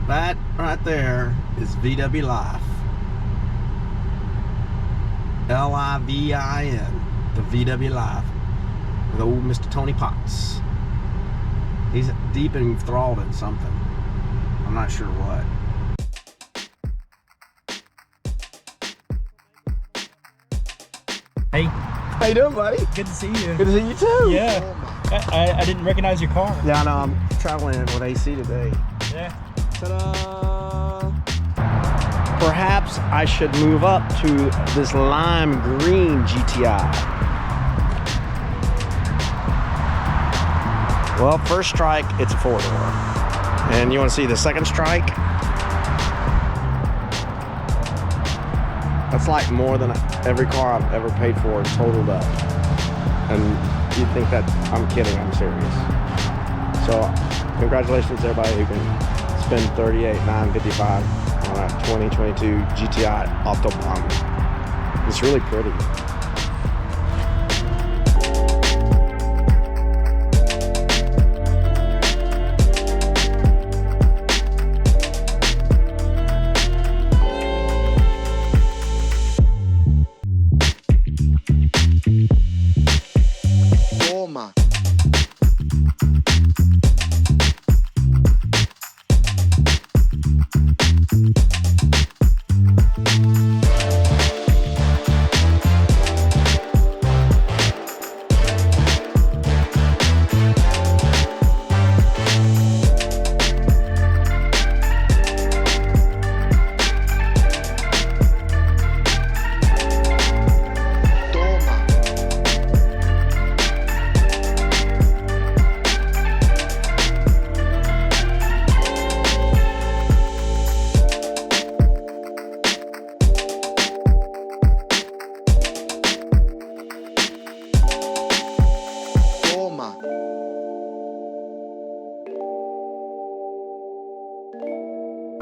That right there is VW Life. L-I-V-I-N. The VW Life. With old Mr. Tony Potts. He's deep enthralled in something. I'm not sure what. Hey. How you doing, buddy? Good to see you. Good to see you too. Yeah. I didn't recognize your car. Yeah, I know. I'm traveling with AC today. Yeah. Ta-da! Perhaps I should move up to this lime green GTI. Well, first strike, it's a 4-door. And you want to see the second strike? That's like more than every car I've ever paid for totaled up. And you'd think that I'm kidding, I'm serious. So, congratulations to everybody who can spend $38,955 on a 2022 GTI Autobahn. It's really pretty.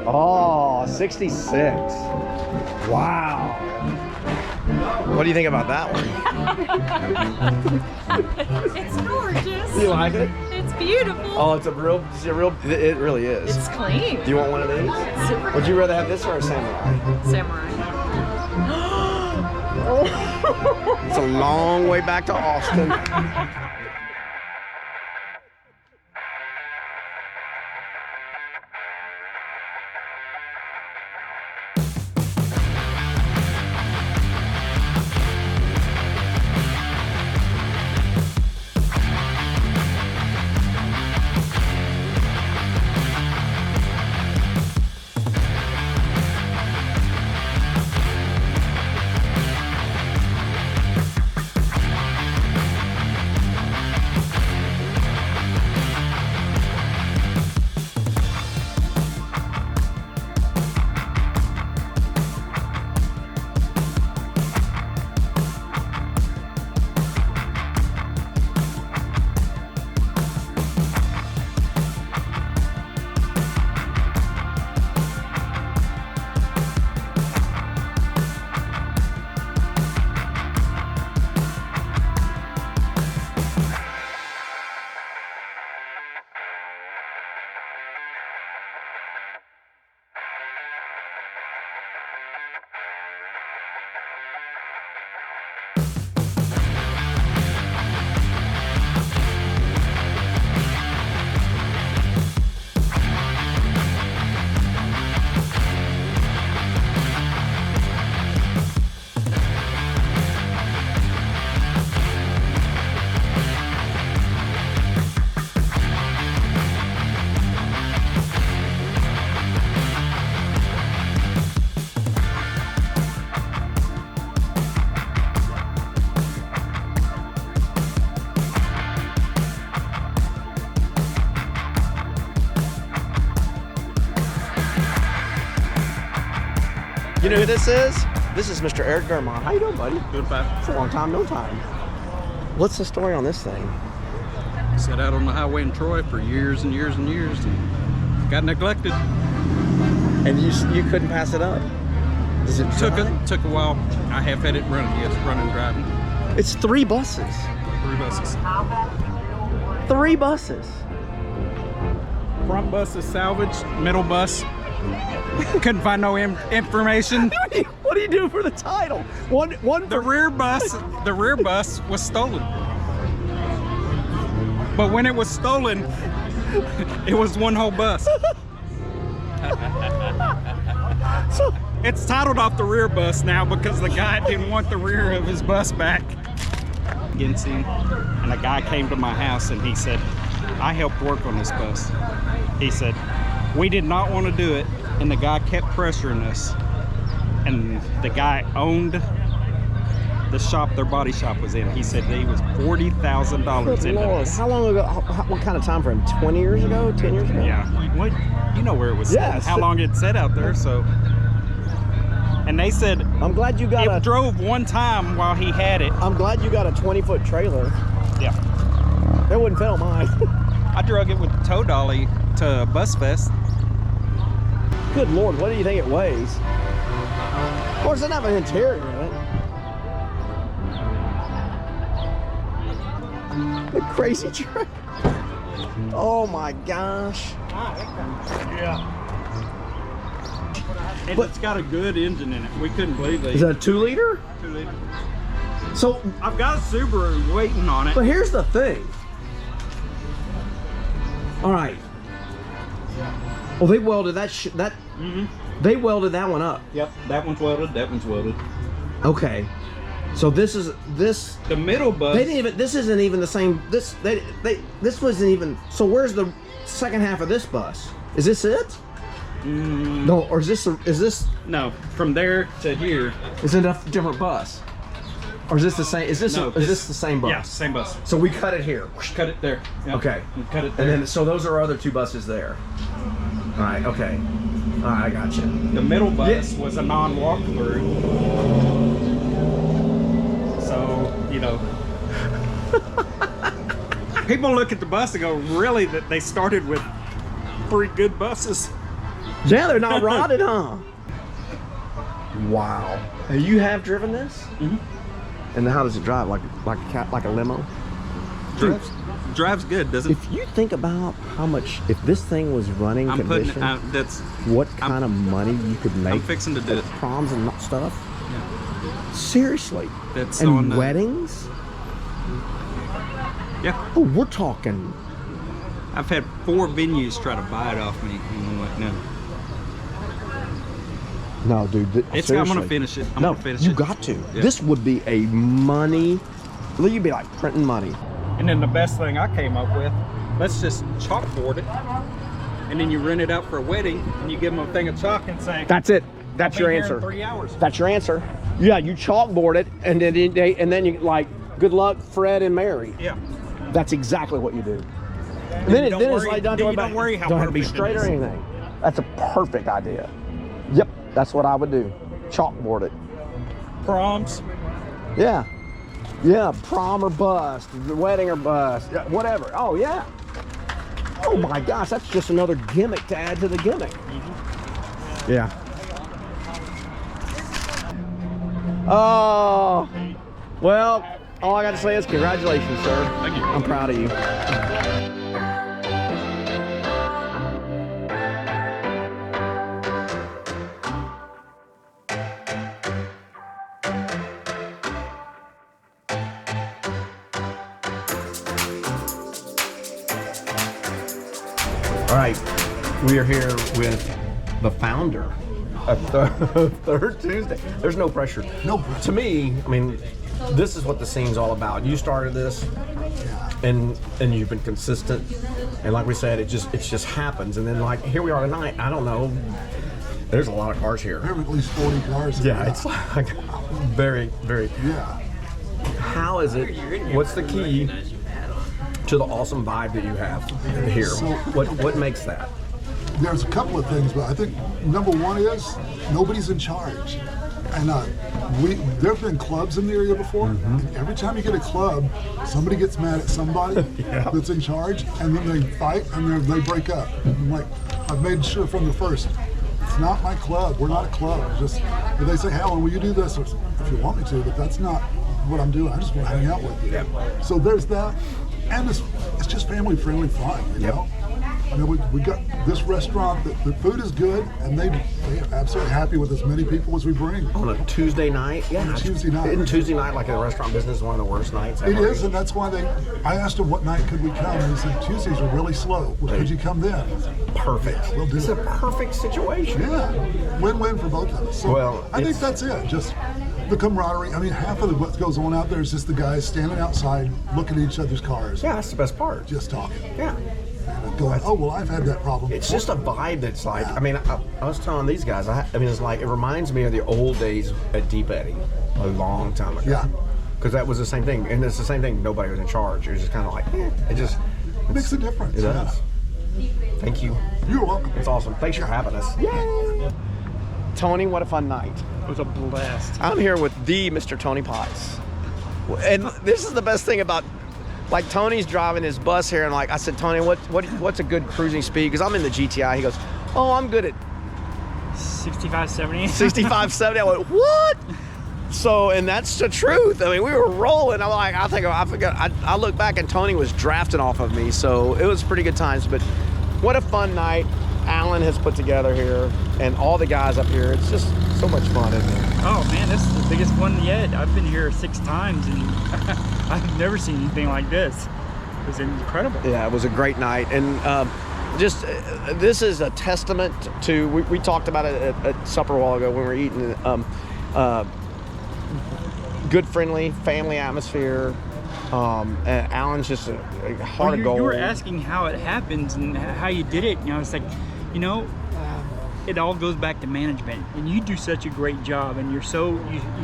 Oh, 66. Wow. What do you think about that one? It's gorgeous. You like it? It's beautiful. Oh, it really is. It's clean. Do you want one of these? It's super Would you rather have this or a Samurai? Samurai. It's a long way back to Austin. You know who this is? This is Mr. Eric Dermott. How you doing, buddy? Good, fine. It's a long time, no time. What's the story on this thing? Set out on the highway in Troy for years and years and years and got neglected. And you couldn't pass it up? Does it Took a while. I have had it running, yes, running, driving. It's 3 buses. 3 buses. 3 buses. Front bus is salvaged. Middle bus couldn't find no information. What do you do for the title? The rear bus was stolen. But when it was stolen, it was one whole bus. So, It's titled off the rear bus now because the guy didn't want the rear of his bus back. Against him, and a guy came to my house and he said, I helped work on this bus. He said, we did not want to do it, and the guy kept pressuring us. And the guy owned the shop their body shop was in. He said he was $40,000 good into Lord. this. How long ago? What kind of time frame? 20 years ago? 10 years ago? Yeah, what? You know where it was Yes. sitting, how long it sat out there, so. And they said I'm glad you got it drove one time while he had it. I'm glad you got a 20-foot trailer. Yeah. It wouldn't fit on mine. I drug it with the tow dolly to Bus Fest. Good Lord, what do you think it weighs? Of course, it doesn't have an interior in it. The crazy truck. Oh my gosh. Yeah. And But- it's got a good engine in it. We couldn't believe it. Is that a 2-liter? 2 liter. So, I've got a Subaru waiting on it. but here's the thing. All right. Well, they welded that. They welded that one up. Yep, that one's welded. That one's welded. Okay. So this is this. The middle bus. They didn't even. This isn't even the same. This This wasn't even. So where's the second half of this bus? Is this it? No, or is this? No, from there to here. Is it a different bus? Or is this the same? Is this No, is this the same bus? Yeah, same bus. So we cut it here. Cut it there. Yep. Okay. We cut it there. And then so those are our other 2 buses there. All right. Okay. All right. I got you. The middle bus was a non-walkthrough. So, you know. People look at the bus and go, really, that they started with pretty good buses. Yeah, they're not rotted, huh? Wow. Hey, you have driven this? Mm-hmm. And how does it drive? Like a limo? Drives good, doesn't it? If you think about how much, if this thing was running I'm putting condition, that's. what kind of money you could make? I'm fixing to do at it. proms and stuff. Yeah. Seriously. That's and on the- weddings. Yeah. Oh, we're talking. I've had 4 venues try to buy it off me, and I'm like, no. No, dude. I'm gonna seriously. finish it. I'm no, gonna finish you it. got to. Yeah. This would be a money. You'd be like printing money. And then the best thing I came up with, let's just chalkboard it, and then you rent it out for a wedding, and you give them a thing of chalk and say, That's it. That's "I'll your be here answer. in 3 hours." That's your answer. Yeah, you chalkboard it, and then you like, good luck, Fred and Mary. Yeah. That's exactly what you do. And Then, you it's worry- like, don't then worry you don't about- worry how don't have to be perfect it straight or is. anything. That's a perfect idea. Yep, that's what I would do. Chalkboard it. Proms. Yeah. Yeah, prom or bust, wedding or bust, yeah, whatever. Oh, yeah. Oh my gosh, that's just another gimmick to add to the gimmick. Yeah. Oh, well, all I got to say is congratulations, sir. Thank you. I'm proud of you. All right, we are here with the founder of Third Tuesday. There's no pressure. No pressure. To me, I mean, this is what the scene's all about. You started this, and you've been consistent, and like we said, it just happens. And then like here we are tonight. I don't know. There's a lot of cars here. We have at least 40 cars. Yeah, it's like very, very. Yeah. How is it? What's the key to the awesome vibe that you have here? So- What makes that? There's a couple of things, but I think number one is nobody's in charge. And there have been clubs in the area before, and every time you get a club, somebody gets mad at somebody that's in charge, and then they fight and they break up. I'm like, I've made sure from the first, it's not my club. We're not a club. Just if they say, Helen, will you do this? If you want me to, but that's not what I'm doing. I just want to hang out with you. So there's that, and it's just family friendly fun, you know. I mean, we got this restaurant. The food is good, and they are absolutely happy with as many people as we bring. On a Tuesday night? Yeah. On a Tuesday night. Isn't Tuesday night like the restaurant business is one of the worst nights It ever? is, and that's why I asked them what night could we come, and they said Tuesdays are really slow. Well, could you come then? I said, Perfect. We'll do It's it. a perfect situation. Yeah, win-win for both of us. So Well, I think it's- that's it. Just the camaraderie. I mean, half of what goes on out there is just the guys standing outside looking at each other's cars, Yeah, that's the best part. just talking. Yeah. And going, oh, well, I've had that problem. It's before. just a vibe that's like, I mean, I was telling these guys, I mean, it's like, it reminds me of the old days at Deep Eddy a long time ago. Yeah. Because that was the same thing. And it's the same thing. Nobody was in charge. It was just kind of like, it just Makes a difference. It does. Thank you. You're welcome. It's awesome. Thanks for having us. Yay! Tony, what a fun night. It was a blast. I'm here with the Mr. Tony Pies. And this is the best thing about, like, Tony's driving his bus here, and like I said, Tony, what's a good cruising speed? Because I'm in the GTI. He goes, oh, I'm good at 65, 70. 65, 70. I went, what? So, and that's the truth. I mean, we were rolling. I'm like, I look back and Tony was drafting off of me. So it was pretty good times. But what a fun night Alan has put together here, and all the guys up here. It's just so much fun, isn't it? Oh man, this is the biggest one yet. I've been here 6 times and I've never seen anything like this. It was incredible. Yeah, it was a great night. And this is a testament to, we talked about it at supper a while ago when we were eating, good, friendly, family atmosphere. And Alan's just a heart of gold. You were asking how it happens and how you did it. You know, it's like, you know, it all goes back to management, and you do such a great job, and you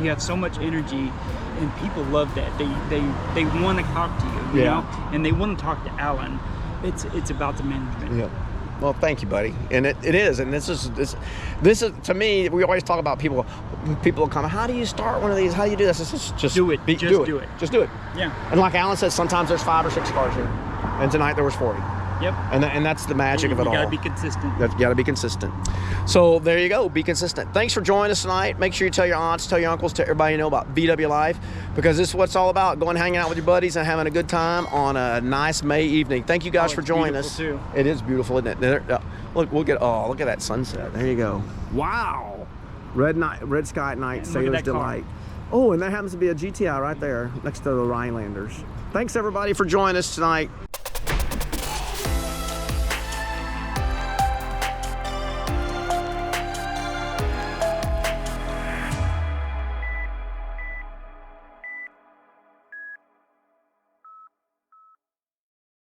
have so much energy, and people love that. They want to talk to you, you know, and they want to talk to Alan. It's about the management. Yeah. Well, thank you, buddy. And it is. And this is to me. We always talk about people will come. How do you start one of these? How do you do this? This is just do it. Just do it. Just do it. Yeah. And like Alan says, sometimes there's 5 or 6 cars here, and tonight there was 40. Yep. And that's the magic of it all. You gotta be consistent. You got to be consistent. So there you go. Be consistent. Thanks for joining us tonight. Make sure you tell your aunts, tell your uncles, tell everybody you know about VW Life, because this is what it's all about. Going hanging out with your buddies and having a good time on a nice May evening. Thank you guys for joining us. Too. It is beautiful, isn't it? Look, look at that sunset. There you go. Wow. Red sky at night. Sailor's Delight. Oh, and there happens to be a GTI right there next to the Rylanders. Thanks everybody for joining us tonight.